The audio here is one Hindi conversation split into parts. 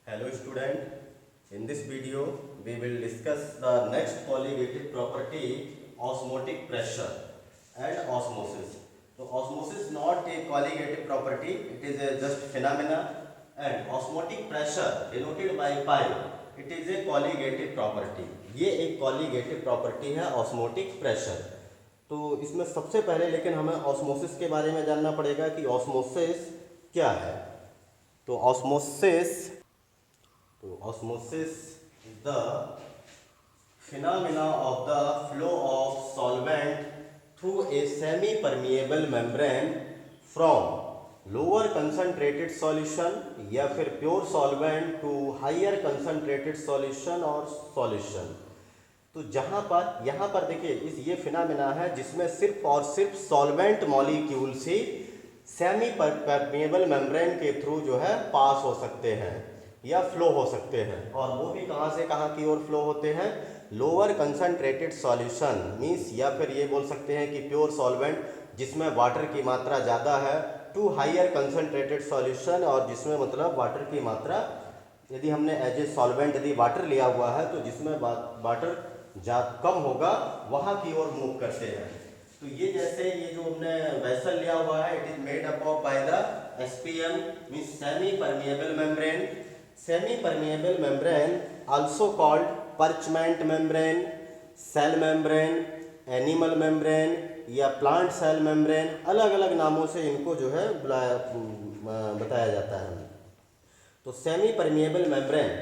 Hello student, in this video we will discuss the next colligative property, osmotic pressure and osmosis. So osmosis not a colligative property, it is a just phenomena, and osmotic pressure denoted by pi, it is a colligative property. ये एक colligative property है osmotic pressure. तो इसमें सबसे पहले लेकिन हमें ऑस्मोसिस के बारे में जानना पड़ेगा कि ऑस्मोसिस क्या है। तो osmosis is the phenomena of the flow of solvent through a semi-permeable membrane from lower concentrated solution या फिर pure solvent to higher concentrated solution और solution। तो यहाँ पर देखिए ये फिनोमेना है जिसमें सिर्फ और सिर्फ सॉल्वेंट मॉलिक्यूल्स ही सेमी परमेबल मेम्ब्रेन के थ्रू जो है पास हो सकते हैं या फ्लो हो सकते हैं, और वो भी कहाँ से कहाँ की ओर फ्लो होते हैं, लोअर कंसनट्रेटेड सॉल्यूशन मीन्स, या फिर ये बोल सकते हैं कि प्योर सॉल्वेंट जिसमें वाटर की मात्रा ज़्यादा है, टू हायर कंसनट्रेटेड सॉल्यूशन और जिसमें मतलब वाटर की मात्रा, यदि हमने एज ए सॉल्वेंट यदि वाटर लिया हुआ है तो जिसमें वाटर कम होगा वहाँ की ओर मूव करते हैं। तो ये जैसे ये जो हमने वेसल लिया हुआ है, it is made up of by the SPM means semi permeable membrane. Semi permeable membrane also called parchment membrane, cell membrane, animal membrane या प्लांट सेल मेम्ब्रेन, अलग अलग नामों से इनको जो है बताया जाता है। तो सेमी परमेबल मेम्ब्रेन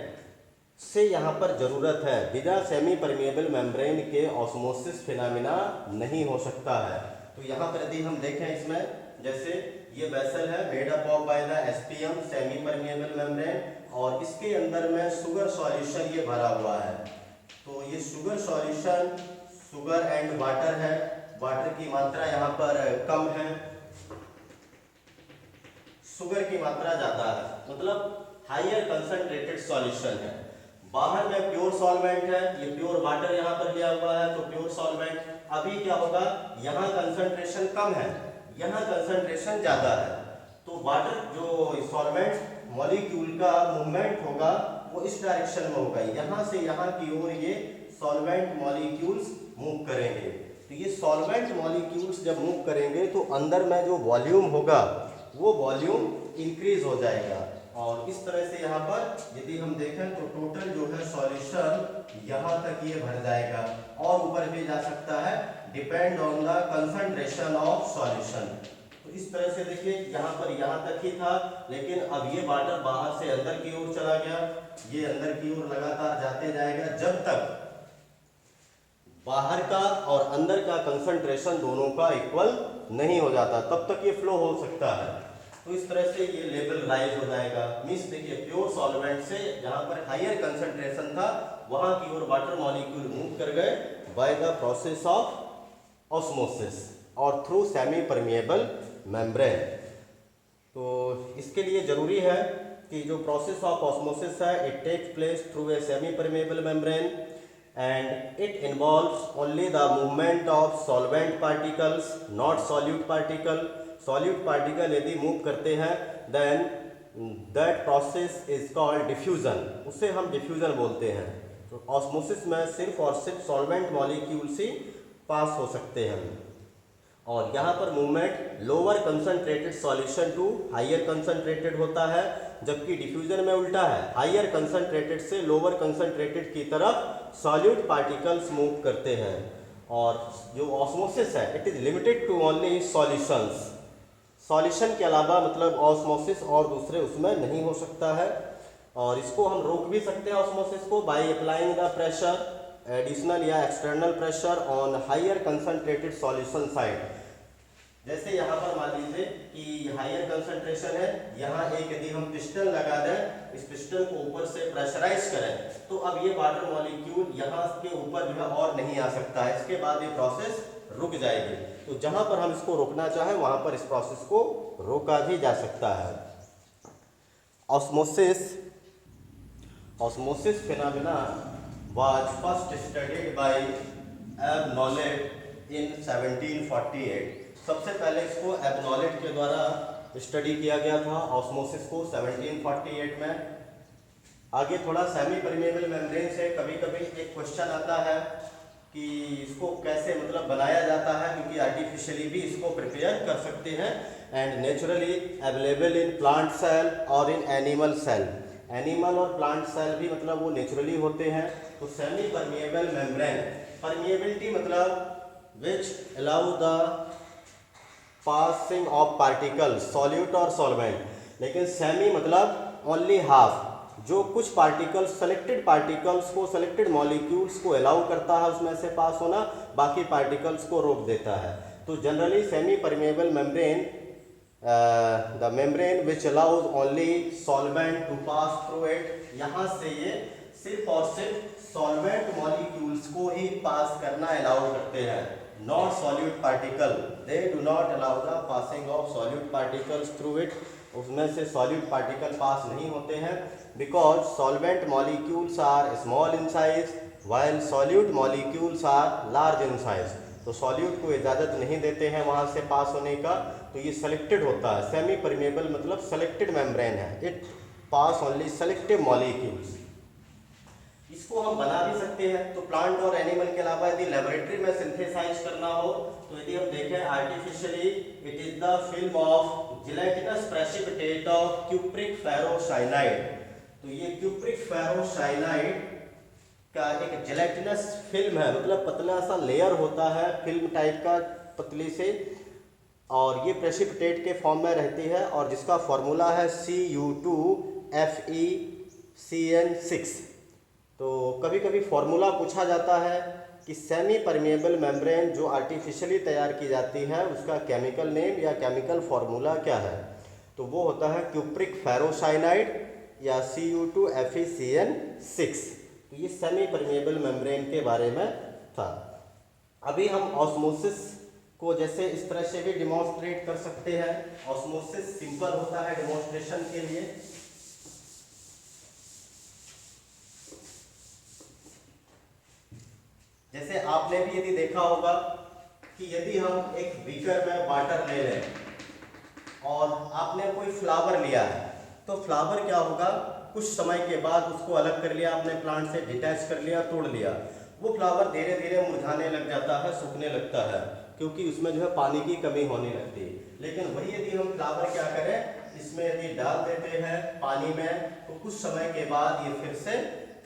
से यहाँ पर ज़रूरत है, बिना सेमी परमेबल मेम्ब्रेन के ऑस्मोसिस फिनोमेना नहीं हो सकता है। तो यहाँ पर यदि हम देखें इसमें, जैसे ये वेसल है made up of by the SPM semi permeable membrane, और इसके अंदर में शुगर सॉल्यूशन ये भरा हुआ है। तो ये sugar solution sugar and water है, वाटर की मात्रा यहाँ पर कम है, शुगर की मात्रा ज़्यादा है, मतलब हायर कंसंट्रेटेड सॉल्यूशन है। बाहर में प्योर सॉल्वेंट है, ये प्योर वाटर यहाँ पर लिया हुआ है, तो प्योर सॉल्वेंट। अभी क्या होगा, यहाँ कंसंट्रेशन कम है, यहाँ कंसंट्रेशन ज़्यादा है, तो वाटर जो सॉल्वेंट मॉलिक्यूल का मूवमेंट होगा वो इस डायरेक्शन में होगा, यहाँ से यहाँ की ओर ये सॉल्वेंट मॉलिक्यूल्स मूव करेंगे। तो ये सॉल्वेंट मॉलिक्यूल्स जब मूव करेंगे तो अंदर में जो वॉल्यूम होगा वो वॉल्यूम इंक्रीज हो जाएगा, और इस तरह से यहाँ पर यदि हम देखें तो टोटल जो है सॉल्यूशन यहाँ तक ये भर जाएगा, और ऊपर भी जा सकता है, depend on the concentration of solution. तो इस तरह से देखिए यहाँ तक ही था, लेकिन अब ये वाटर बाहर से अंदर की ओर चला गया, ये अंदर की ओर लगातार जाते जाएगा जब तक बाहर का और अंदर का कंसंट्रेशन दोनों का इक्वल नहीं हो जाता, तब तक ये फ्लो हो सकता है। तो इस तरह से ये लेवल राइज हो जाएगा, मींस देखिए प्योर सॉल्वेंट से जहां पर हायर कंसंट्रेशन था वहां की ओर वाटर मॉलिक्यूल मूव कर गए by the process of osmosis और थ्रू सेमी परमेबल मेम्ब्रेन। तो इसके लिए जरूरी है कि जो प्रोसेस ऑफ ऑस्मोसिस है, it takes place through a semi permeable membrane and it involves only the movement of solvent particles, not solute particle. Solute particle यदि मूव करते हैं then that process is called diffusion, उसे हम diffusion बोलते हैं। तो ऑस्मोसिस में सिर्फ और सिर्फ सॉल्वेंट मॉलिक्यूल्स ही पास हो सकते हैं, और यहाँ पर movement lower concentrated solution to higher concentrated होता है, जबकि डिफ्यूजन में उल्टा है, हायर कंसंट्रेटेड से लोअर कंसंट्रेटेड की तरफ सॉल्यूट पार्टिकल्स मूव करते हैं। और जो ऑस्मोसिस है it is limited to only solutions, solution के अलावा मतलब ऑस्मोसिस और दूसरे उसमें नहीं हो सकता है। और इसको हम रोक भी सकते हैं ऑस्मोसिस को by applying the pressure, additional या external pressure on higher concentrated solution side. जैसे यहाँ पर मान लीजिए कि हायर कंसंट्रेशन है, यहाँ एक यदि हम पिस्टन लगा दें, इस पिस्टन को ऊपर से प्रेशराइज करें, तो अब ये वाटर मॉलिक्यूल यहाँ के ऊपर जो है और नहीं आ सकता है, इसके बाद ये प्रोसेस रुक जाएगी। तो जहाँ पर हम इसको रोकना चाहें वहाँ पर इस प्रोसेस को रोका भी जा सकता है। Osmosis phenomena was first studied by Abnaulet in 1748। सबसे पहले इसको एबनॉलेट के द्वारा स्टडी किया गया था ऑस्मोसिस को 1748 में। आगे थोड़ा सेमी परमेबल मेम्ब्रेन से कभी कभी एक क्वेश्चन आता है कि इसको कैसे मतलब बनाया जाता है, क्योंकि आर्टिफिशियली भी इसको प्रिपेयर कर सकते हैं and naturally available in plant cell और इन एनिमल सेल। एनिमल और प्लांट सेल भी मतलब वो नेचुरली होते हैं। तो सेमी परमेबल मेम्ब्रेन, परमेबिलिटी मतलब which allow the passing of particles solute और सॉल्वेंट, लेकिन सेमी मतलब ओनली हाफ, जो कुछ पार्टिकल्स सेलेक्टेड पार्टिकल्स को सेलेक्टेड मॉलिक्यूल्स को अलाउ करता है उसमें से पास होना, बाकी पार्टिकल्स को रोक देता है। तो generally semi permeable membrane the membrane which allows only solvent to pass through it, यहाँ से ये सिर्फ और सिर्फ सॉल्वेंट मॉलिक्यूल्स को ही पास करना अलाउ करते हैं, not solute particle, they do not allow the passing of solute particles through it, उसमें से सॉल्यूट पार्टिकल पास नहीं होते हैं, because solvent molecules are small in size while solute molecules are large in size. तो सॉल्यूट को इजाज़त नहीं देते हैं वहाँ से पास होने का, तो ये सेलेक्टेड होता है। सेमी परमेबल मतलब सेलेक्टेड मेम्ब्रेन है, it pass only selective molecules. इसको हम बना भी सकते हैं। तो प्लांट और एनिमल के अलावा यदि लेबोरेटरी में सिंथेसाइज करना हो, तो यदि हम देखें artificially, it is the film of gelatinous precipitate of cupric ferrocyanide. तो ये क्यूप्रिक फेरोसाइनाइड का एक जेलेटिनस फिल्म है, मतलब पतला सा लेयर होता है फिल्म टाइप का पतली से, और ये प्रेसिपिटेट के फॉर्म में रहती है और जिसका फॉर्मूला है Cu2FeCN6। तो कभी कभी फॉर्मूला पूछा जाता है कि सेमी परमेबल मेम्ब्रेन जो आर्टिफिशियली तैयार की जाती है उसका केमिकल नेम या केमिकल फॉर्मूला क्या है, तो वो होता है क्यूप्रिक फेरोसाइनाइड या Cu2FeCN6। तो ये सेमी परमेबल मेम्ब्रेन के बारे में था। अभी हम ऑस्मोसिस को जैसे इस तरह से भी डिमॉन्स्ट्रेट कर सकते हैं। ऑस्मोसिस सिंपल होता है डिमॉन्स्ट्रेशन के लिए। जैसे आपने भी यदि देखा होगा कि यदि हम एक बीकर में वाटर ले लें और आपने कोई फ्लावर लिया है, तो फ्लावर क्या होगा, कुछ समय के बाद उसको अलग कर लिया आपने, प्लांट से डिटैच कर लिया, तोड़ लिया, वो फ्लावर धीरे धीरे मुरझाने लग जाता है, सूखने लगता है, क्योंकि उसमें जो है पानी की कमी होने लगती है। लेकिन वही यदि हम फ्लावर क्या करें, इसमें यदि डाल देते हैं पानी में, तो कुछ समय के बाद ये फिर से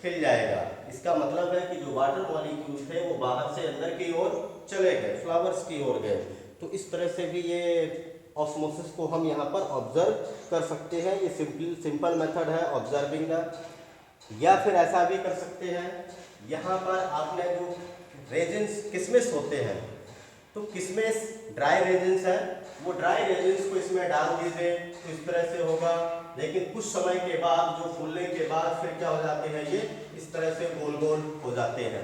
खिल जाएगा। इसका मतलब है कि जो वाटर मॉलिक्यूल थे वो बाहर से अंदर की ओर चले गए, फ्लावर्स की ओर गए। तो इस तरह से भी ये ऑस्मोसिस को हम यहाँ पर ऑब्जर्व कर सकते हैं। ये सिंपल मेथड है ऑब्जर्विंग द। या फिर ऐसा भी कर सकते हैं, यहाँ पर आपने जो रेजेंस किसमिस होते हैं, तो किसमिस ड्राई रेजेंस है, वो ड्राई रेजेंस को इसमें डाल दीजिए तो इस तरह से होगा। लेकिन कुछ समय के बाद जो फूलने के बाद फिर क्या हो जाते हैं, ये इस तरह से गोल गोल हो जाते हैं।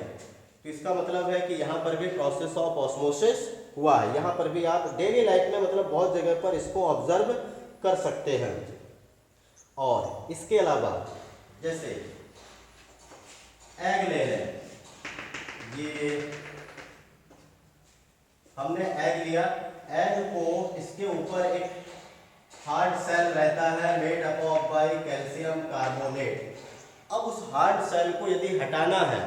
तो इसका मतलब है कि यहाँ पर भी प्रोसेस ऑफ ऑस्मोसिस हुआ है। यहाँ पर भी आप डेली लाइफ में मतलब बहुत जगह पर इसको ऑब्जर्व कर सकते हैं। और इसके अलावा जैसे एग ले लें, ये हमने एग लिया, एग को इसके ऊपर एक हार्ड सेल रहता है made up of by calcium carbonate. अब उस हार्ड सेल को यदि हटाना है,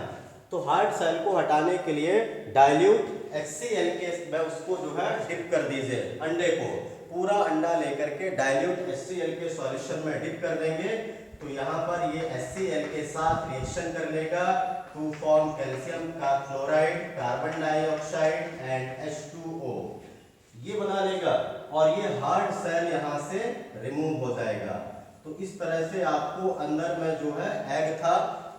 तो हार्ड सेल को हटाने के लिए डाइल्यूट HCl के में उसको जो है डिप कर दीजिए, अंडे को पूरा अंडा लेकर के डाइल्यूट HCl के सॉल्यूशन में डिप कर देंगे, तो यहाँ पर ये HCl के साथ रिएक्शन कर लेगा टू फॉर्म कैल्शियम का chloride, carbon dioxide and H2O, ये बना लेगा और ये हार्ड सेल यहाँ से रिमूव हो जाएगा। तो इस तरह से आपको अंदर में जो है एग था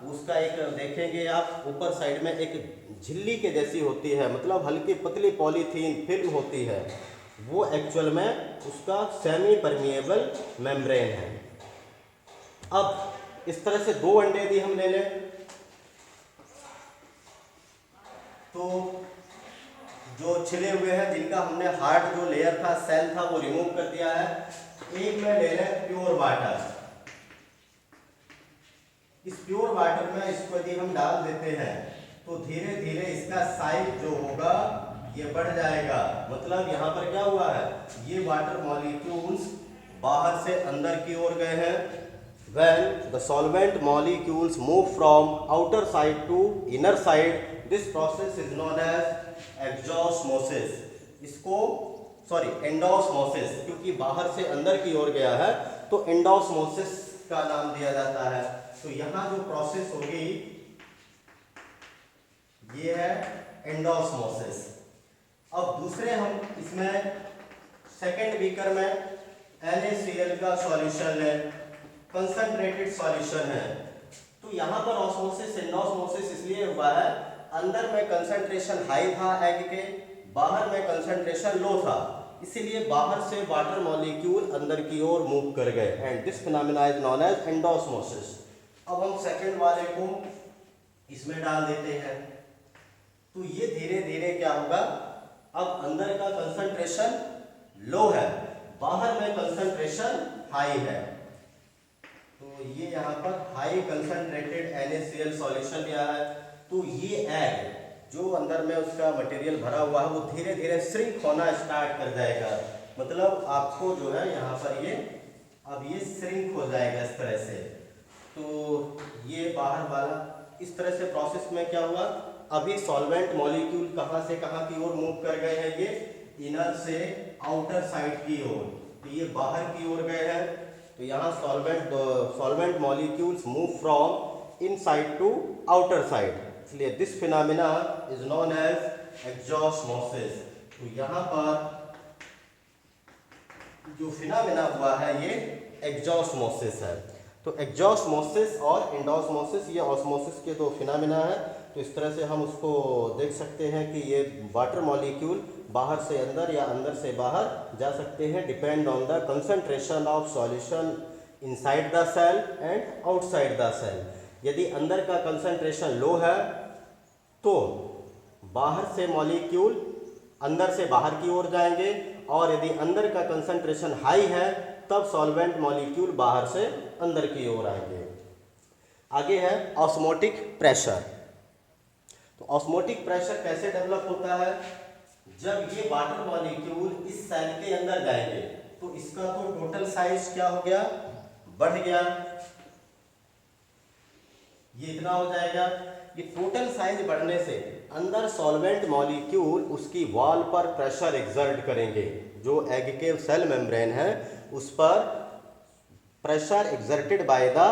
उसका एक देखेंगे आप, ऊपर साइड में एक झिल्ली के जैसी होती है, मतलब हल्की पतली पॉलीथीन फिल्म होती है, वो एक्चुअल में उसका सेमी परमिएबल मेम्ब्रेन है। अब इस तरह से दो अंडे यदि हम ले लें, तो जो छिले हुए हैं जिनका हमने हार्ड जो लेयर था, सेल था, वो रिमूव कर दिया है। एक में ले लें प्योर वाटर, इस प्योर वाटर में इसको यदि हम डाल देते हैं तो धीरे धीरे इसका साइज जो होगा ये बढ़ जाएगा। मतलब यहाँ पर क्या हुआ है, ये वाटर मॉलिक्यूल्स बाहर से अंदर की ओर गए हैं, When the solvent molecules move from outer side to inner side, this process is known as exosmosis. इसको एंडोस्मोसिस, क्योंकि बाहर से अंदर की ओर गया है तो एंडोस्मोसिस का नाम दिया जाता है। तो यहाँ जो प्रोसेस होगी ये है एंडोस्मोसिस। अब दूसरे हम इसमें सेकेंड बीकर में NaCl का सॉल्यूशन है, कंसंट्रेटेड सॉल्यूशन है। तो यहाँ पर ऑस्मोसिस एंडोस्मोसिस इसलिए हुआ है, अंदर में कंसंट्रेशन हाई था एग के, बाहर में कंसंट्रेशन लो था, इसीलिए बाहर से वाटर मॉलिक्यूल अंदर की ओर मूव कर गए and this phenomena is known as endosmosis. अब हम सेकंड वाले को इसमें डाल देते हैं तो ये धीरे धीरे क्या होगा, अब अंदर का कंसंट्रेशन लो है, बाहर में कंसंट्रेशन हाई है। तो ये यहाँ पर हाई कंसंट्रेटेड NaCl सॉल्यूशन लिया है। तो ये एग जो अंदर में उसका मटेरियल भरा हुआ है वो धीरे धीरे श्रिंक होना स्टार्ट कर जाएगा। मतलब आपको जो है यहाँ पर ये अब ये श्रिंक हो जाएगा इस तरह से। तो ये बाहर वाला इस तरह से प्रोसेस में क्या हुआ, अभी सॉल्वेंट मॉलिक्यूल कहाँ से कहाँ की ओर मूव कर गए हैं, ये इनर से आउटर साइड की ओर, तो ये बाहर की ओर गए हैं। तो यहाँ solvent molecules move from inside to outer side, इसलिए this phenomena is known as exosmosis. तो यहाँ पर जो फिनोमेना हुआ है ये एक्सोस्मोसिस है। तो एक्सोस्मोसिस और एंडोस्मोसिस ये ऑस्मोसिस के दो फिनोमेना है। तो इस तरह से हम उसको देख सकते हैं कि ये वाटर मॉलिक्यूल बाहर से अंदर या अंदर से बाहर जा सकते हैं, depend on the concentration of solution inside the cell and outside the cell. यदि अंदर का कंसंट्रेशन लो है तो बाहर से मॉलिक्यूल अंदर से बाहर की ओर जाएंगे, और यदि अंदर का कंसंट्रेशन हाई है तब सॉल्वेंट मॉलिक्यूल बाहर से अंदर की ओर आएंगे। आगे है ऑस्मोटिक प्रेशर। तो ऑस्मोटिक प्रेशर कैसे डेवलप होता है, जब ये वाटर मॉलिक्यूल इस सेल के अंदर जाएंगे तो इसका तो टोटल साइज क्या हो गया, बढ़ गया, ये इतना हो जाएगा। ये टोटल साइज बढ़ने से अंदर सॉल्वेंट मॉलिक्यूल उसकी वॉल पर प्रेशर एक्सर्ट करेंगे, जो एग के सेल मेम्ब्रेन है उस पर pressure exerted by the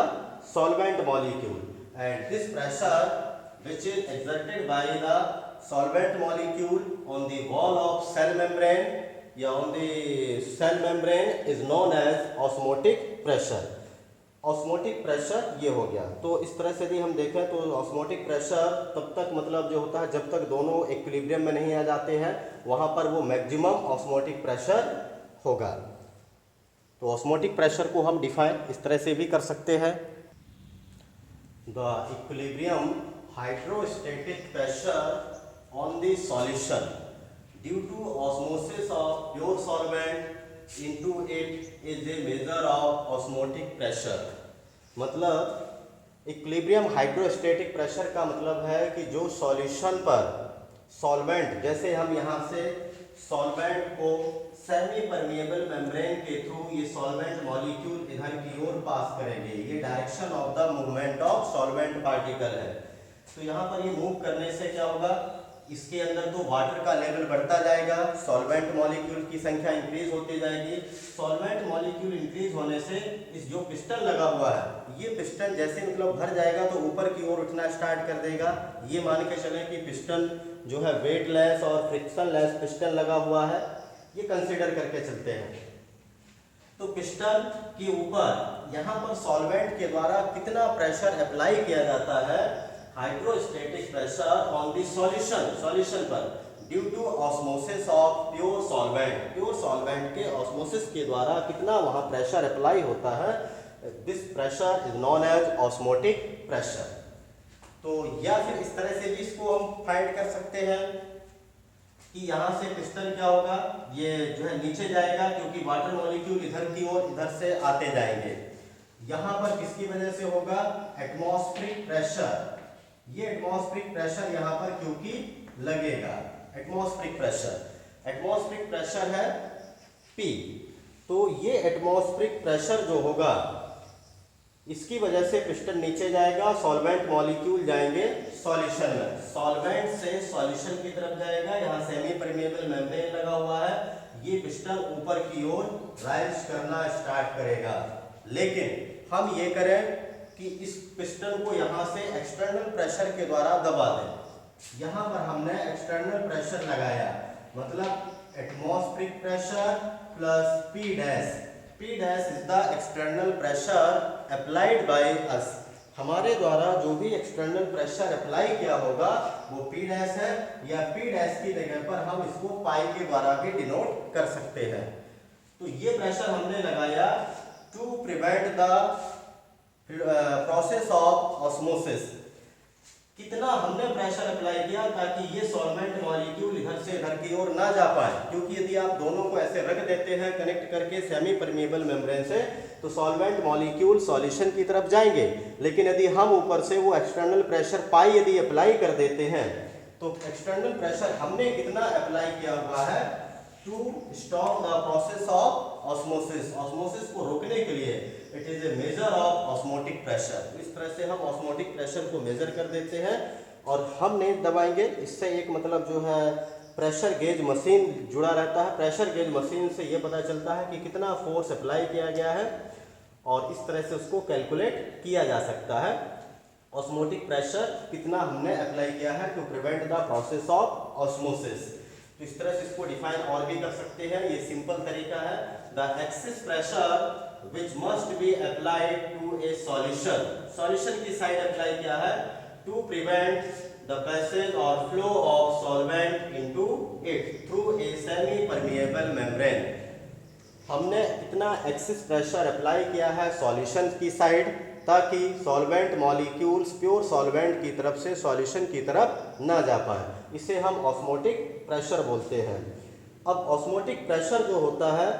solvent molecule and this pressure which is exerted by the solvent molecule on the wall of cell membrane या on the cell membrane is known as osmotic pressure। Osmotic pressure ये हो गया। तो इस तरह से यदि हम देखें तो ऑस्मोटिक प्रेशर तब तक मतलब जो होता है जब तक दोनों इक्विलिब्रियम में नहीं आ जाते हैं वहाँ पर वो मैक्सिमम ऑस्मोटिक प्रेशर होगा। तो ऑस्मोटिक प्रेशर को हम डिफाइन इस तरह से भी कर सकते हैं, the equilibrium hydrostatic pressure on the solution due to osmosis of pure solvent into it is a measure of osmotic pressure। मतलब इक्विलिब्रियम हाइड्रोस्टैटिक प्रेशर का मतलब है कि जो सॉल्यूशन पर सॉल्वेंट, जैसे हम यहाँ से सॉल्वेंट को सेमी परमिएबल मेम्ब्रेन के थ्रू ये सॉल्वेंट मॉलिक्यूल इधर की ओर पास करेंगे, ये direction of the movement of solvent particle है। तो यहाँ पर ये मूव करने से क्या होगा, इसके अंदर तो वाटर का लेवल बढ़ता जाएगा, सॉल्वेंट मॉलिक्यूल की संख्या इंक्रीज होती जाएगी। सॉल्वेंट मॉलिक्यूल इंक्रीज होने से इस जो पिस्टन लगा हुआ है ये पिस्टन जैसे मतलब भर जाएगा तो ऊपर की ओर उठना स्टार्ट कर देगा। ये मान के चलें कि पिस्टन जो है वेटलेस और फ्रिक्शनलेस पिस्टन लगा हुआ है, ये कंसिडर करके चलते हैं। तो पिस्टन के ऊपर यहाँ पर सॉल्वेंट के द्वारा कितना प्रेशर अप्लाई किया जाता है, hydrostatic pressure on the solution पर due to osmosis of pure solvent के ऑस्मोसिस के द्वारा कितना वहाँ प्रेशर अप्लाई होता है, this pressure is known as osmotic pressure. तो या फिर इस तरह से भी इसको हम फाइंड कर सकते हैं कि यहाँ से पिस्टन क्या होगा, ये जो है नीचे जाएगा क्योंकि वाटर मॉलिक्यूल इधर की ओर इधर से आते जाएंगे। यहाँ पर किसकी वजह से होगा, एटमॉस्फेरिक प्रेशर। ये एटमॉस्फेरिक प्रेशर यहाँ पर क्योंकि लगेगा, एटमॉस्फेरिक प्रेशर है P। तो ये एटमॉस्फेरिक प्रेशर जो होगा इसकी वजह से पिस्टन नीचे जाएगा, सॉल्वेंट मॉलिक्यूल जाएंगे सॉल्यूशन में, सॉल्वेंट से सॉल्यूशन की तरफ जाएगा। यहाँ सेमी परमेबल मेम्ब्रेन लगा हुआ है, ये पिस्टन ऊपर की ओर राइज करना स्टार्ट करेगा। लेकिन हम ये करें कि इस पिस्टन को यहाँ से एक्सटर्नल प्रेशर के द्वारा दबा दें। यहाँ पर हमने एक्सटर्नल प्रेशर लगाया, मतलब atmospheric pressure plus P dash. P dash is the external pressure applied by us. हमारे द्वारा जो भी एक्सटर्नल प्रेशर अप्लाई किया होगा वो P डैश है, या P डैश की जगह पर हम इसको पाई के द्वारा भी डिनोट कर सकते हैं। तो ये प्रेशर हमने लगाया to prevent the process of osmosis. कितना हमने प्रेशर अप्लाई किया ताकि ये सॉल्वेंट मॉलिक्यूल इधर से इधर की ओर ना जा पाए, क्योंकि यदि आप दोनों को ऐसे रख देते हैं कनेक्ट करके सेमी परमेबल मेम्ब्रेन से, तो सॉल्वेंट मॉलिक्यूल सॉल्यूशन की तरफ जाएंगे। लेकिन यदि हम ऊपर से वो एक्सटर्नल प्रेशर पाई यदि अप्लाई कर देते हैं, तो एक्सटर्नल प्रेशर हमने कितना अप्लाई किया हुआ है to stop the process of osmosis. Osmosis को रोकने के लिए it is a measure of osmotic pressure. तो इस तरह से हम ऑस्मोटिक प्रेशर को मेजर कर देते हैं और हम नहीं दबाएंगे। इससे एक मतलब जो है प्रेशर गेज मशीन जुड़ा रहता है। प्रेशर गेज मशीन से ये पता चलता है कि कितना फोर्स अप्लाई किया गया है और इस तरह से उसको कैलकुलेट किया जा सकता है। ऑस्मोटिक प्रेशर कितना हमने अप्लाई किया है to prevent the process of osmosis. तो इस तरह से इसको डिफाइन और भी कर सकते हैं, ये सिंपल तरीका है। The axis pressure which must be applied to a solution। solution की साइड अप्लाई किया है to prevent the passage or flow of solvent into it through a semi permeable membrane। हमने कितना एक्सिस प्रेशर अप्लाई किया है सॉल्यूशन की साइड, ताकि सॉल्वेंट मॉलिक्यूल्स प्योर सॉल्वेंट की तरफ से सॉल्यूशन की तरफ ना जा पाए। इसे हम ऑस्मोटिक प्रेशर बोलते हैं। अब ऑस्मोटिक प्रेशर जो होता है,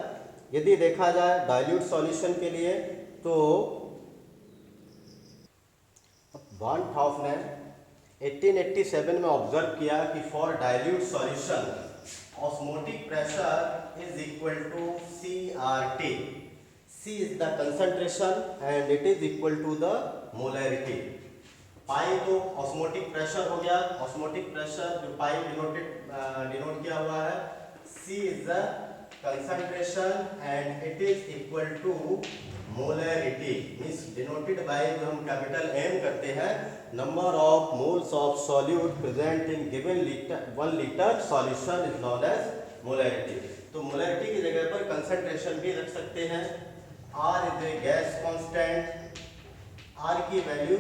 यदि देखा जाए डाइल्यूट सॉल्यूशन के लिए, तो वान हॉफ ने 1887 में ऑब्जर्व किया कि for dilute solution osmotic pressure is equal to CRT। C is the concentration and it is equal to the molarity। पाई तो ऑस्मोटिक प्रेशर हो गया, ऑस्मोटिक प्रेशर जो पाई डिनोट किया हुआ है, C is the concentration and it is equal to molarity, means denoted by जो हम कैपिटल M करते हैं, number of moles of solute present in given liter 1 liter solution is known as molarity। तो molarity की जगह पर concentration भी रख सकते हैं। R is a gas constant, R की वैल्यू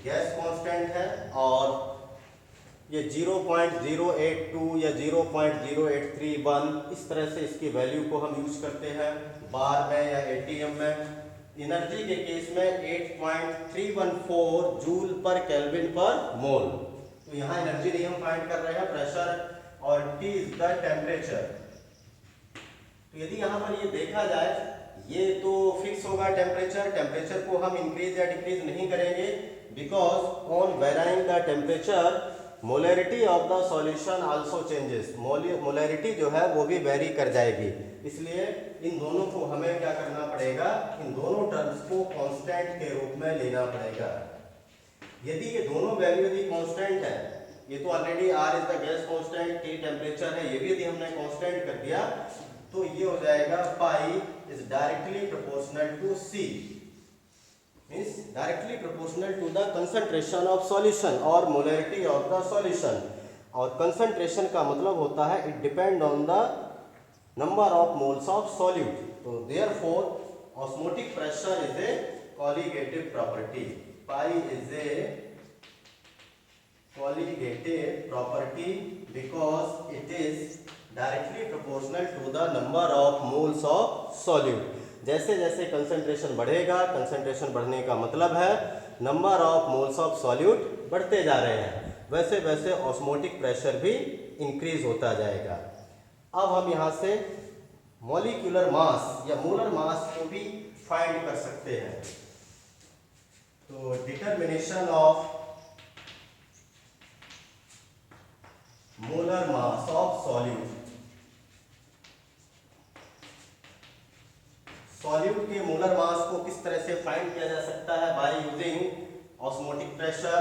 गैस कांस्टेंट है और ये 0.082 या 0.0831 इस तरह से इसकी वैल्यू को हम यूज करते हैं बार में या ATM में। एनर्जी के केस में 8.314 जूल पर केल्विन पर मोल। तो यहाँ एनर्जी नहीं हम फाइंड कर रहे हैं, प्रेशर और T इज द टेम्परेचर। तो यदि यहाँ पर ये देखा जाए, ये तो फिक्स होगा टेम्परेचर, टेम्परेचर को हम इंक्रीज या डिक्रीज नहीं करेंगे, because on varying the temperature molarity of the solution also changes. Molarity जो है वो भी वेरी कर जाएगी, इसलिए इन दोनों को हमें क्या करना पड़ेगा, इन दोनों टर्म्स को कांस्टेंट के रूप में लेना पड़ेगा। यदि ये दोनों वैल्यू यदि कांस्टेंट है, ये तो already R is the gas constant, T temperature है, ये भी यदि हमने कांस्टेंट कर दिया तो ये हो जाएगा pi is directly proportional to C, means directly proportional to the concentration of solution और मोलैरिटी ऑफ द सॉल्यूशन। और कंसंट्रेशन का मतलब होता है it depend on the number of moles of solute. तो therefore osmotic pressure is a colligative property. Pi is a colligative property because it is directly proportional to the number of moles of solute। जैसे जैसे कंसंट्रेशन बढ़ेगा, कंसंट्रेशन बढ़ने का मतलब है number of moles of solute बढ़ते जा रहे हैं, वैसे वैसे ऑस्मोटिक प्रेशर भी इंक्रीज होता जाएगा। अब हम यहाँ से मॉलिक्यूलर मास या मोलर मास को भी फाइंड कर सकते हैं। तो determination of molar mass of solute. Solute के मोलर मास को किस तरह से फाइंड किया जा सकता है बाय यूजिंग ऑस्मोटिक प्रेशर।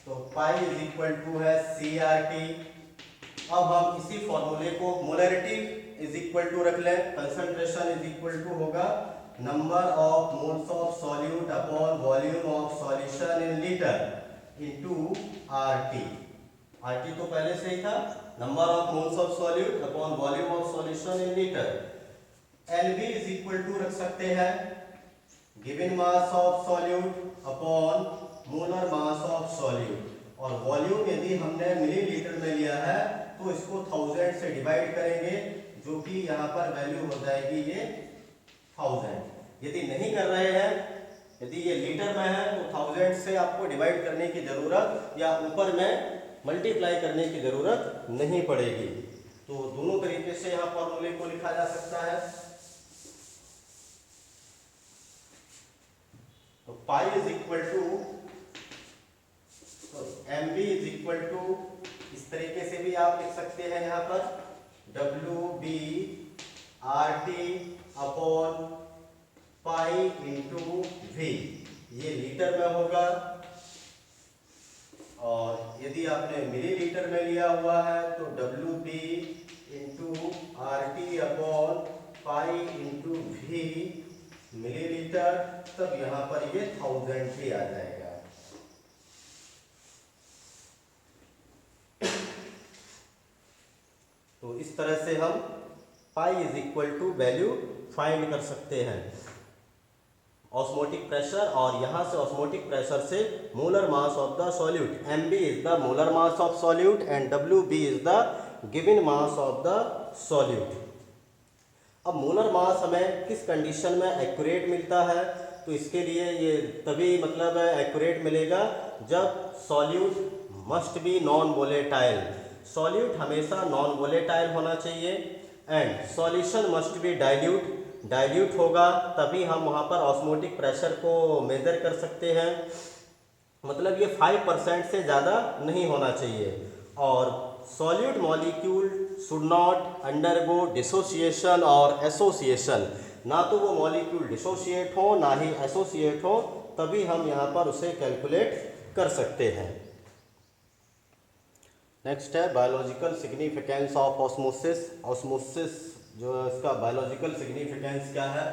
तो पाई इज इक्वल टू है CRT। अब हम इसी फॉर्मूले को मोलरिटी इज इक्वल टू रख लें, कंसंट्रेशन इज इक्वल टू होगा number of moles of solute upon volume of solution in litre into RT। RT तो पहले से ही था, number of moles of solute upon volume of solution in litre. LV is equal to रख सकते हैं given mass of solute upon molar mass of solute, और वॉल्यूम यदि हमने मिलीलीटर में लिया है तो इसको 1000 से डिवाइड करेंगे, जो कि यहाँ पर वैल्यू हो जाएगी ये 1000। यदि नहीं कर रहे हैं, यदि ये लीटर में है तो 1000 से आपको डिवाइड करने की जरूरत या ऊपर में मल्टीप्लाई करने की जरूरत नहीं पड़ेगी। तो दोनों तरीके से यहाँ फॉर्मूले को लिखा जा सकता है। तो pi is equal to MV is equal to, इस तरीके से भी आप लिख सकते हैं यहाँ पर WB RT upon pi into V, ये लीटर में होगा, और यदि आपने मिलीलीटर में लिया हुआ है तो WB into RT upon pi into V millilitre, तब यहाँ पर ये 1000 भी आ जाएगा। तो इस तरह से हम pi is equal to value find कर सकते हैं ऑस्मोटिक प्रेशर, और यहाँ से ऑस्मोटिक प्रेशर से molar mass of the solute. MB is the molar mass of solute and WB is the given mass of the solute. अब मोलर मास हमें किस कंडीशन में एक्यूरेट मिलता है, तो इसके लिए ये तभी मतलब एक्यूरेट मिलेगा जब solute must be non volatile. Solute हमेशा नॉन वोलेटाइल होना चाहिए, and solution must be dilute होगा, तभी हम वहाँ पर ऑस्मोटिक प्रेशर को मेजर कर सकते हैं। मतलब ये 5% से ज़्यादा नहीं होना चाहिए, और solute molecule should not undergo dissociation और एसोसिएशन। ना तो वो मॉलिक्यूल डिसोसिएट हो ना ही एसोसिएट हो, तभी हम यहाँ पर उसे कैलकुलेट कर सकते हैं। नेक्स्ट है biological significance of osmosis. Osmosis जो इसका बायोलॉजिकल सिग्निफिकेंस क्या है,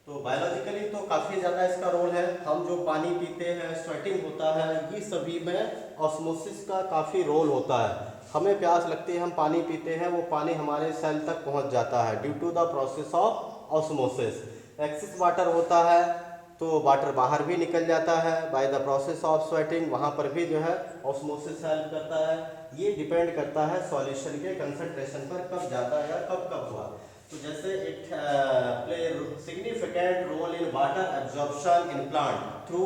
तो बायोलॉजिकली तो काफ़ी ज़्यादा इसका रोल है। हम जो पानी पीते हैं, स्वेटिंग होता है, ये सभी में ऑस्मोसिस का काफ़ी रोल होता है। हमें प्यास लगती है, हम पानी पीते हैं, वो पानी हमारे सेल तक पहुंच जाता है due to the process of osmosis. Excess water होता है तो वाटर बाहर भी निकल जाता है by the process of sweating, वहाँ पर भी जो है ऑस्मोसिस हेल्प करता है। ये डिपेंड करता है सॉल्यूशन के कंसंट्रेशन पर, कब ज़्यादा या कब हुआ। तो जैसे it play significant role in water absorption in plant through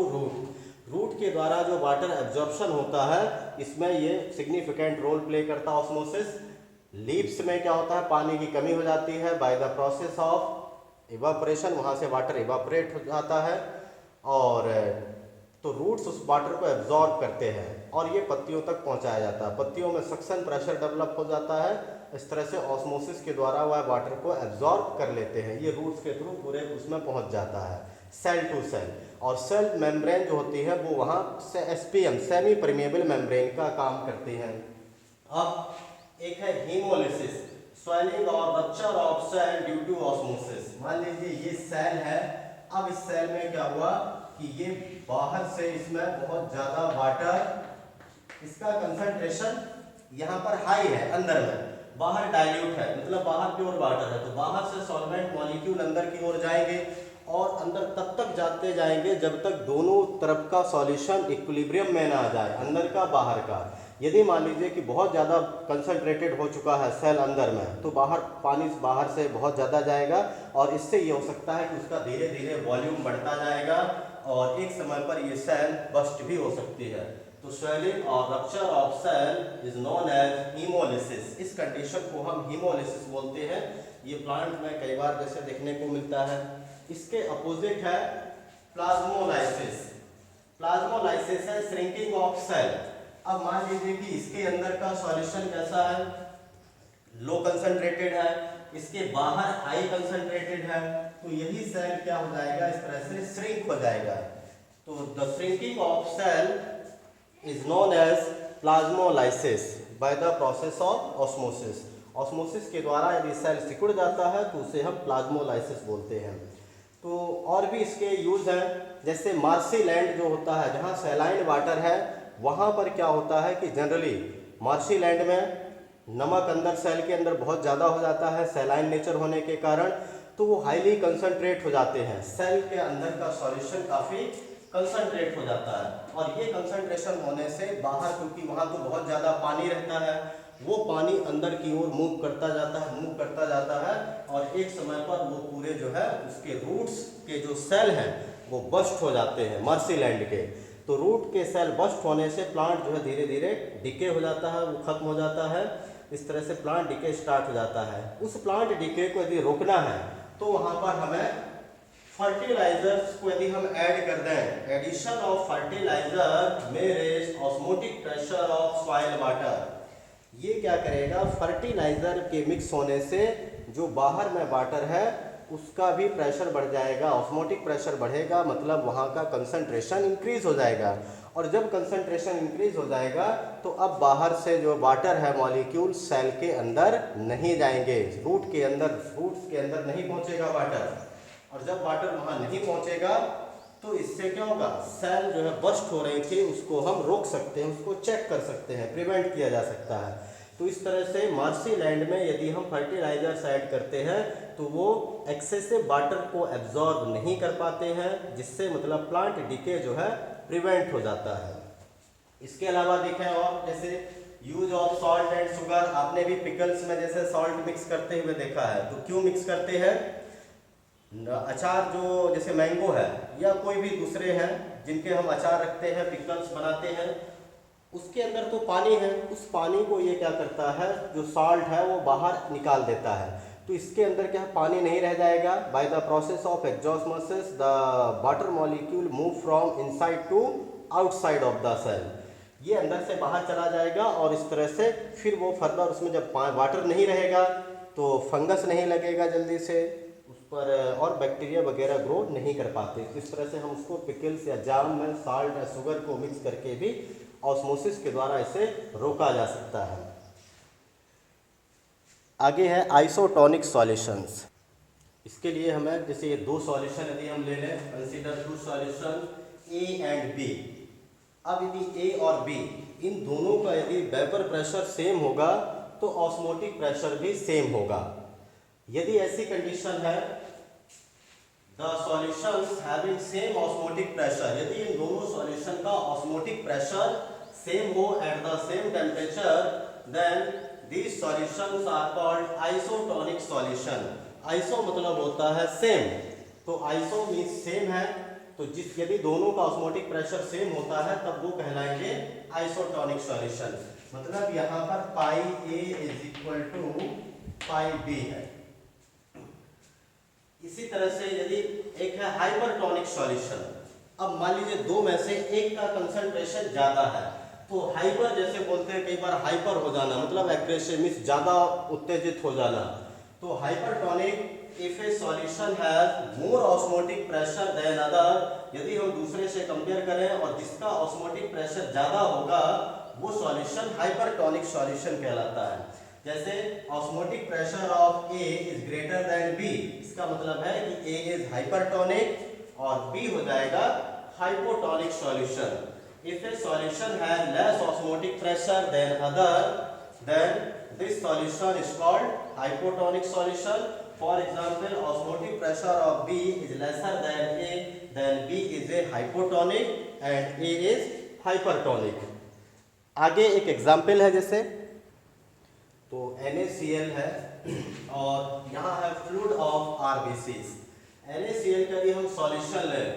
root के द्वारा जो वाटर एब्जॉर्प्शन होता है, इसमें ये सिग्निफिकेंट रोल प्ले करता है ऑस्मोसिस। लीव्स में क्या होता है, पानी की कमी हो जाती है by the process of evaporation, वहाँ से वाटर इवापोरेट हो जाता है, और तो रूट्स उस वाटर को एब्जॉर्ब करते हैं और ये पत्तियों तक पहुँचाया जाता है। पत्तियों में सक्शन प्रेशर डेवलप हो जाता है, इस तरह से ऑस्मोसिस के द्वारा वह वाटर को एब्जॉर्ब कर लेते हैं। ये रूट्स के थ्रू पूरे उसमें पहुँच जाता है सेल टू सेल, और सेल मेम्ब्रेन जो होती है वो वहाँ से SPM सेमी परमिएबल मेम्ब्रेन का काम करती हैं। अब एक है हीमोलिसिस, स्वेलिंग और rupture of cell due to osmosis. मान लीजिए ये सेल है, अब इस सेल में क्या हुआ कि ये बाहर से इसमें बहुत ज़्यादा वाटर, इसका कंसंट्रेशन यहाँ पर हाई है अंदर में, बाहर डाइल्यूट है, मतलब बाहर प्योर वाटर है, तो बाहर से सॉल्वेंट मॉलिक्यूल अंदर की ओर जाएंगे और अंदर तब तक जाते जाएंगे जब तक दोनों तरफ का सॉल्यूशन इक्विलिब्रियम में ना आ जाए, अंदर का बाहर का। यदि मान लीजिए कि बहुत ज़्यादा कंसंट्रेटेड हो चुका है सेल अंदर में, तो बाहर पानी बाहर से बहुत ज़्यादा जाएगा, और इससे ये हो सकता है कि उसका धीरे धीरे वॉल्यूम बढ़ता जाएगा और एक समय पर ये सेल बस्ट भी हो सकती है। तो स्वेलिंग और rupture of cell is known as haemolysis. इस कंडीशन को हम हीमोलिसिस बोलते हैं। ये प्लांट में कई बार जैसे देखने को मिलता है। इसके अपोजिट है प्लाज्मोलाइसिस। प्लाज्मोलाइसिस है श्रिंकिंग ऑफ सेल। अब मान लीजिए कि इसके अंदर का सॉल्यूशन कैसा है, लो कंसंट्रेटेड है, इसके बाहर हाई कंसंट्रेटेड है, तो यही सेल क्या हो जाएगा, इस तरह से श्रिंक हो जाएगा। तो the shrinking of cell is known as plasmolysis by the process of osmosis. Osmosis के द्वारा यदि सेल सिकुड़ जाता है तो उसे हम प्लाज्मोलाइसिस बोलते हैं। तो और भी इसके यूज हैं, जैसे मार्सी लैंड जो होता है, जहाँ सैलाइन वाटर है, वहाँ पर क्या होता है कि जनरली मार्सी लैंड में नमक अंदर सेल के अंदर बहुत ज़्यादा हो जाता है सैलाइन नेचर होने के कारण, तो वो हाईली कंसंट्रेट हो जाते हैं, सेल के अंदर का सॉल्यूशन काफ़ी कंसंट्रेट हो जाता है। और ये कंसंट्रेशन होने से बाहर, क्योंकि वहाँ तो बहुत ज़्यादा पानी रहता है, वो पानी अंदर की ओर मूव करता जाता है और एक समय पर वो पूरे जो है उसके रूट्स के जो सेल हैं वो बस्ट हो जाते हैं मार्सी लैंड के। तो रूट के सेल बस्ट होने से प्लांट जो है धीरे धीरे डिके हो जाता है, वो खत्म हो जाता है। इस तरह से प्लांट डिके स्टार्ट हो जाता है। उस प्लांट डिके को यदि रोकना है तो वहाँ पर हमें फर्टिलाइजर्स को यदि हम ऐड कर दें, एडिशन ऑफ फर्टिलाइजर में raise osmotic pressure of soil water. ये क्या करेगा, फर्टिलाइजर के मिक्स होने से जो बाहर में वाटर है उसका भी प्रेशर बढ़ जाएगा, ऑस्मोटिक प्रेशर बढ़ेगा, मतलब वहाँ का कंसंट्रेशन इंक्रीज हो जाएगा। और जब कंसंट्रेशन इंक्रीज हो जाएगा तो अब बाहर से जो वाटर है मॉलिक्यूल सेल के अंदर नहीं जाएंगे, रूट्स के अंदर नहीं पहुँचेगा वाटर। और जब वाटर वहाँ नहीं पहुँचेगा तो इससे क्या होगा, सेल जो है बस्ट हो रही थी उसको हम रोक सकते हैं, उसको चेक कर सकते हैं, प्रिवेंट किया जा सकता है। तो इस तरह से मार्सी लैंड में यदि हम फर्टिलाइजर्स ऐड करते हैं तो वो एक्सेसिव वाटर को एब्जॉर्ब नहीं कर पाते हैं, जिससे मतलब प्लांट डिके जो है प्रिवेंट हो जाता है। इसके अलावा देखें और जैसे use of salt and sugar, आपने भी पिकल्स में जैसे सॉल्ट मिक्स करते हुए देखा है। तो क्यों मिक्स करते हैं, अचार जो जैसे मैंगो है या कोई भी दूसरे हैं जिनके हम अचार रखते हैं, पिकल्स बनाते हैं, उसके अंदर तो पानी है, उस पानी को ये क्या करता है, जो सॉल्ट है वो बाहर निकाल देता है। तो इसके अंदर क्या पानी नहीं रह जाएगा, by the process of exosmosis the water molecule move from inside to outside of the cell. ये अंदर से बाहर चला जाएगा और इस तरह से फिर वो फर्दर उसमें जब वाटर नहीं रहेगा तो फंगस नहीं लगेगा जल्दी से उस पर, और बैक्टीरिया वगैरह ग्रो नहीं कर पाते। इस तरह से हम उसको पिकल्स या जाम में साल्ट या शुगर को मिक्स करके भी ऑस्मोसिस के द्वारा इसे रोका जा सकता है। आगे है आइसोटोनिक सॉल्यूशंस। इसके लिए हमें जैसे ये दो सॉल्यूशन यदि हम ले लें, consider two solution A and B. अब यदि ए और बी इन दोनों का यदि वेपर प्रेशर सेम होगा तो ऑस्मोटिक प्रेशर भी सेम होगा। यदि ऐसी कंडीशन है the solutions having same osmotic pressure, यदि इन दोनों सॉल्यूशन का ऑस्मोटिक प्रेशर सेम हो at the same temperature, then these solutions are called isotonic solution। Iso मतलब होता है सेम, तो आइसो मीन्स सेम है, तो जिस यदि दोनों का ऑस्मोटिक प्रेशर सेम होता है तब वो कहलाएंगे आइसोटोनिक सॉल्यूशन। मतलब यहाँ पर pi A is equal to pi B है। इसी तरह से यदि एक है हाइपरटोनिक सॉल्यूशन, अब मान लीजिए दो में से एक का कंसंट्रेशन ज्यादा है, तो हाइपर जैसे बोलते हैं कई बार हाइपर हो जाना, मतलब एग्रेसिव मींस ज्यादा उत्तेजित हो जाना। तो hypertonic if a solution has more osmotic pressure than other, यदि हम दूसरे से कंपेयर करें और जिसका ऑस्मोटिक प्रेशर ज्यादा होगा वो सॉल्यूशन हाइपरटोनिक सॉल्यूशन कहलाता है। जैसे osmotic pressure of A is greater than B, इसका मतलब है कि ए इज हाइपरटोनिक और बी हो जाएगा hypotonic solution. If a solution has less osmotic pressure than other, then this solution is called hypotonic solution. For example, osmotic pressure of B is lesser than A, then B is a hypotonic and A is hypertonic. आगे एक एग्जाम्पल है, जैसे तो NaCl है और यहाँ है फ्लूइड ऑफ RBCs। NaCl का भी हम सॉल्यूशन लें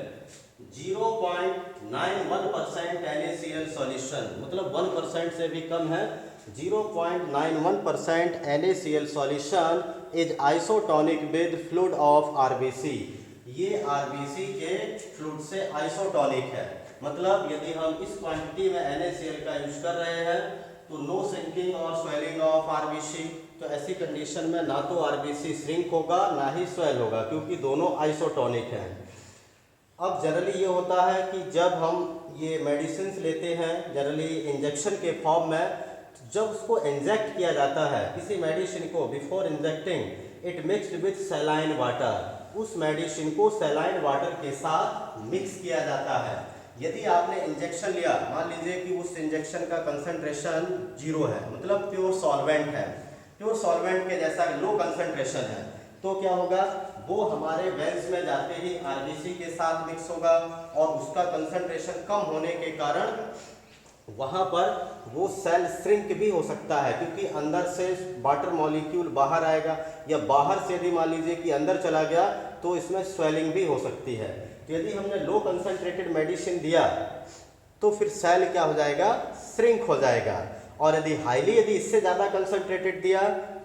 0.91% NaCl सॉल्यूशन, मतलब 1% से भी कम है। 0.91% NaCl solution is isotonic with fluid of RBC। ये RBC के फ्लूइड से आइसोटोनिक है, मतलब यदि हम इस क्वांटिटी में NaCl का यूज कर रहे हैं तो नो सिंकिंग और स्वेलिंग ऑफ RBC, तो ऐसी कंडीशन में ना तो आरबीसी श्रिंक होगा ना ही स्वेल होगा, क्योंकि दोनों आइसोटोनिक हैं। अब जनरली ये होता है कि जब हम ये मेडिसिन लेते हैं जनरली इंजेक्शन के फॉर्म में, जब उसको इंजेक्ट किया जाता है किसी मेडिसिन को, before injecting it mixed with saline water, उस मेडिसिन को सैलाइन वाटर के साथ मिक्स किया जाता है। यदि आपने इंजेक्शन लिया, मान लीजिए कि उस इंजेक्शन का कंसंट्रेशन 0 है, मतलब प्योर सॉल्वेंट है, प्योर सॉल्वेंट के जैसा लो कंसंट्रेशन है, तो क्या होगा, वो हमारे वेंस में जाते ही आरबीसी के साथ मिक्स होगा और उसका कंसंट्रेशन कम होने के कारण वहाँ पर वो सेल श्रिंक भी हो सकता है, क्योंकि अंदर से वाटर मॉलिक्यूल बाहर आएगा, या बाहर से यदि मान लीजिए कि अंदर चला गया तो इसमें स्वेलिंग भी हो सकती है। तो यदि हमने लो कंसंट्रेटेड मेडिसिन दिया तो फिर सेल क्या हो जाएगा, श्रिंक हो जाएगा, और यदि इससे ज़्यादा कंसंट्रेटेड दिया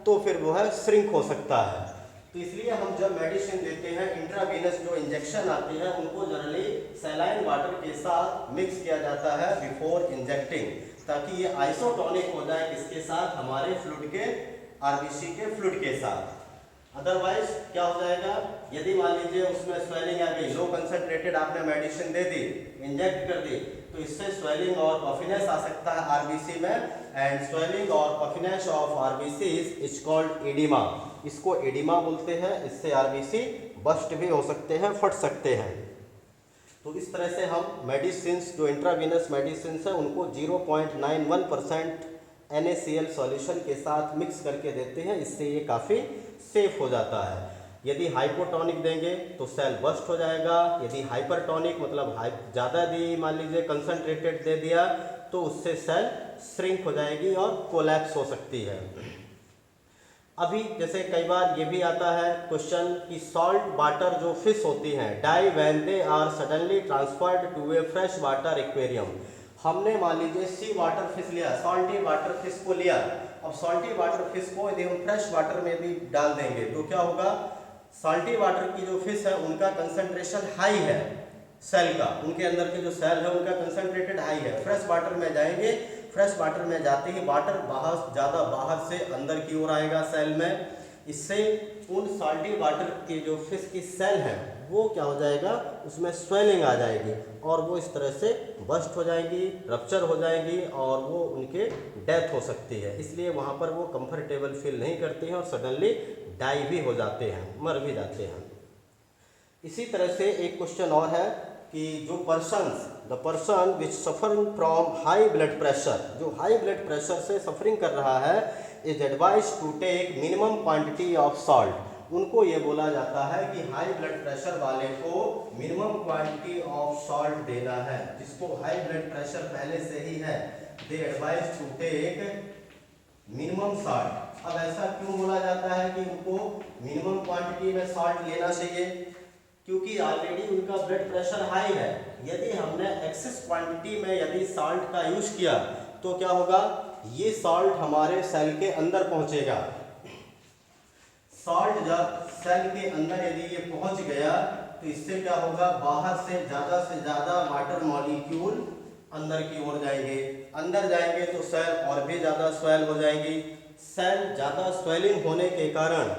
तो फिर वो है श्रिंक हो सकता है। तो इसलिए हम जब मेडिसिन देते हैं, इंट्रावेनस जो इंजेक्शन आते हैं उनको जनरली सैलाइन वाटर के साथ मिक्स किया जाता है बिफोर इंजेक्टिंग, ताकि ये आइसोटोनिक हो जाए किसके साथ, हमारे फ्लूइड के, आरबीसी के फ्लूइड के साथ। अदरवाइज क्या हो जाएगा, यदि मान लीजिए उसमें स्वेलिंग आ गई, लो कंसंट्रेटेड आपने मेडिसिन दे दी, इंजेक्ट कर दी, तो इससे स्वेलिंग और पफिनेस आ सकता है आरबीसी में, एंड स्वेलिंग और puffiness of RBC is called oedema, इसको एडिमा बोलते हैं। इससे आरबीसी बस्ट भी हो सकते हैं, फट सकते हैं। तो इस तरह से हम मेडिसिन जो इंट्रावेनस मेडिसिन है उनको 0.91% NaCl सॉल्यूशन के साथ मिक्स करके देते हैं, इससे ये काफ़ी सेफ हो जाता है। यदि हाइपोटोनिक देंगे तो सेल बस्ट हो जाएगा, यदि हाइपरटोनिक मतलब ज़्यादा यदि मान लीजिए कंसंट्रेटेड दे दिया तो उससे सेल श्रिंक हो जाएगी और कोलैप्स हो सकती है। अभी जैसे कई बार ये भी आता है क्वेश्चन कि सॉल्ट वाटर जो फिश होती हैं die when they are suddenly transferred to a fresh water aquarium, हमने मान लीजिए सी वाटर फिश लिया, सॉल्टी वाटर फिश को लिया, अब सॉल्टी वाटर फिश को यदि हम फ्रेश वाटर में भी डाल देंगे तो क्या होगा, सॉल्टी वाटर की जो फिश है उनका कंसंट्रेशन हाई है, सेल का, उनके अंदर के जो सेल है उनका कंसंट्रेटेड हाई है, फ्रेश वाटर में जाएंगे, फ्रेश वाटर में जाते ही वाटर ज़्यादा बाहर से अंदर की ओर आएगा सेल में, इससे उन सॉल्टी वाटर के जो फिश की सेल है वो क्या हो जाएगा, उसमें स्वेलिंग आ जाएगी और वो इस तरह से बस्ट हो जाएंगी, रप्चर हो जाएंगी और वो उनके डेथ हो सकती है। इसलिए वहाँ पर वो कंफर्टेबल फील नहीं करते हैं और सडनली डाई भी हो जाते हैं, मर भी जाते हैं। इसी तरह से एक क्वेश्चन और है कि जो the person which suffering from high blood pressure, जो हाई ब्लड प्रेशर से सफरिंग कर रहा है, is advise to take minimum quantity of salt, उनको ये बोला जाता है कि हाई ब्लड प्रेशर वाले को मिनिमम क्वांटिटी ऑफ सॉल्ट देना है, जिसको हाई ब्लड प्रेशर पहले से ही है, they advise to take minimum salt. अब ऐसा क्यों बोला जाता है कि उनको मिनिमम क्वांटिटी में सॉल्ट लेना चाहिए, क्योंकि ऑलरेडी उनका ब्लड प्रेशर हाई है, यदि हमने एक्सेस क्वांटिटी में यदि सॉल्ट का यूज किया तो क्या होगा, ये सॉल्ट हमारे सेल के अंदर पहुंचेगा, सॉल्ट जब सेल के अंदर यदि ये पहुंच गया तो इससे क्या होगा, बाहर से ज़्यादा वाटर मॉलिक्यूल अंदर की ओर जाएंगे, अंदर जाएंगे तो सेल और भी ज़्यादा स्वेल हो जाएंगी, सेल ज़्यादा स्वेलिंग होने के कारण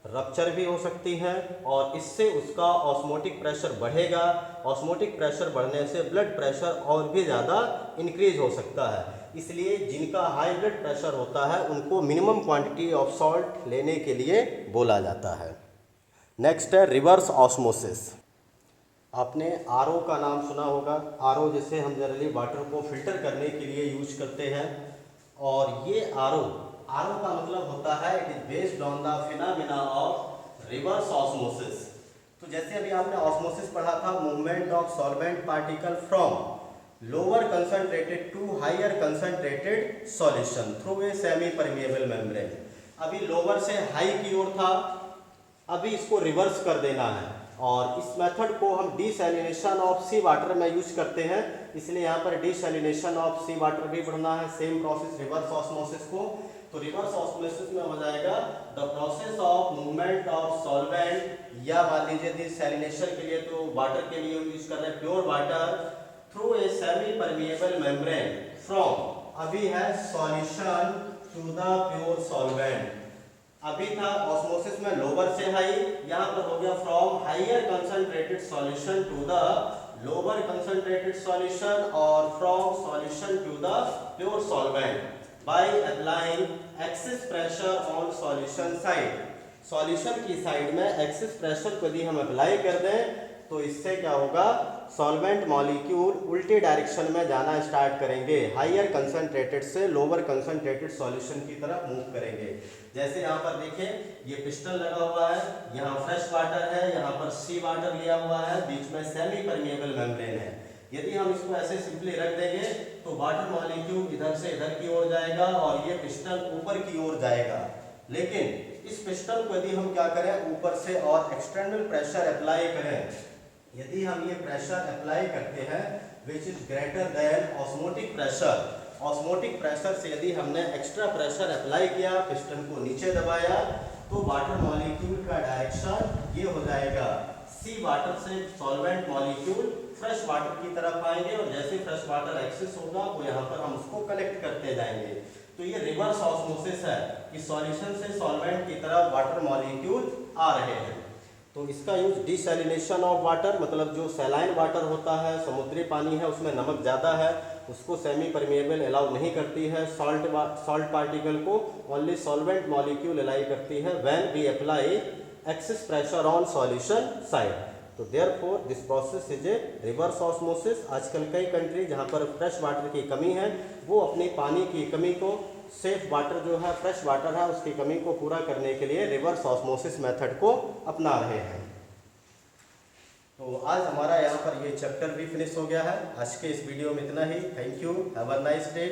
रप्चर भी हो सकती है और इससे उसका ऑस्मोटिक प्रेशर बढ़ेगा, ऑस्मोटिक प्रेशर बढ़ने से ब्लड प्रेशर और भी ज़्यादा इंक्रीज हो सकता है। इसलिए जिनका हाई ब्लड प्रेशर होता है उनको मिनिमम क्वांटिटी ऑफ सॉल्ट लेने के लिए बोला जाता है। नेक्स्ट है रिवर्स ऑस्मोसिस। आपने आरओ का नाम सुना होगा, आरओ जिसे हम जनरली वाटर को फिल्टर करने के लिए यूज करते हैं, और ये आरओ का मतलब होता है it is based on the phenomena of reverse osmosis. तो जैसे अभी आपने ऑस्मोसिस पढ़ा था, movement of solvent particle from lower concentrated to higher concentrated solution through a semi permeable membrane. अभी लोअर से हाई की ओर था, अभी इसको रिवर्स कर देना है, और इस मेथड को हम डीसैलिनेशन ऑफ सी वाटर में यूज करते हैं, इसलिए यहाँ पर डीसैलिनेशन ऑफ सी वाटर भी पढ़ना है, सेम प्रोसेस रिवर्स ऑस्मोसिस को। तो रिवर्स ऑस्मोसिस में हो जाएगा the process of movement of solvent, या मान लीजिए डीसैलिनेशन के लिए तो वाटर के लिए यूज कर रहे हैं pure water, through a semi permeable membrane from, अभी है solution to the pure solvent, अभी था ऑस्मोसिस में लोअर से हाई, यहाँ पर हो गया from higher concentrated solution to the lower concentrated solution और from solution to the pure solvent by applying excess pressure on solution side. Solution की साइड में एक्सेस प्रेशर को यदि हम अप्लाई कर दें तो इससे क्या होगा, सॉल्वेंट मॉलिक्यूल उल्टे डायरेक्शन में जाना स्टार्ट करेंगे, हाइयर कंसंट्रेटेड से लोअर कंसंट्रेटेड सॉल्यूशन की तरफ मूव करेंगे। जैसे यहाँ पर देखिए ये पिस्टन लगा हुआ है, यहाँ फ्रेश वाटर है, यहाँ पर सी वाटर लिया हुआ है, बीच में सेमी परमेबल मेम्ब्रेन है। यदि हम इसको ऐसे सिंपली रख देंगे तो वाटर मॉलिक्यूल इधर से इधर की ओर जाएगा और ये पिस्टन ऊपर की ओर जाएगा। लेकिन इस पिस्टन को यदि हम क्या करें, ऊपर से और एक्सटर्नल प्रेशर अप्लाई करें, यदि हम ये प्रेशर अप्लाई करते हैं which is greater then osmotic pressure, osmotic pressure से यदि हमने एक्स्ट्रा प्रेशर अप्लाई किया, पिस्टन को नीचे दबाया, तो वाटर मॉलिक्यूल का डायरेक्शन ये हो जाएगा, सी वाटर से सॉल्वेंट मॉलिक्यूल फ्रेश वाटर की तरफ आएंगे और जैसे फ्रेश वाटर एक्सेस होगा तो यहाँ पर हम उसको कलेक्ट करते जाएंगे। तो ये रिवर्स ऑस्मोसिस है कि सॉल्यूशन से सॉल्वेंट की तरफ वाटर मॉलिक्यूल आ रहे हैं। तो इसका यूज डिसैलिनेशन ऑफ वाटर, मतलब जो सैलाइन वाटर होता है, समुद्री पानी है, उसमें नमक ज़्यादा है, उसको सेमी परमेबल अलाउ नहीं करती है, सॉल्ट पार्टिकल को ओनली सॉल्वेंट मॉलिक्यूल अलाउ करती है when we apply excess pressure on solution side. तो therefore this process is a reverse osmosis. आजकल कई कंट्री जहाँ पर फ्रेश वाटर की कमी है वो अपनी पानी की कमी को, सेफ वाटर जो है, फ्रेश वाटर है, उसकी कमी को पूरा करने के लिए रिवर्स ऑस्मोसिस मेथड को अपना रहे हैं। तो आज हमारा यहाँ पर ये चैप्टर भी फिनिश हो गया है। आज के इस वीडियो में इतना ही। Thank you, have a nice day.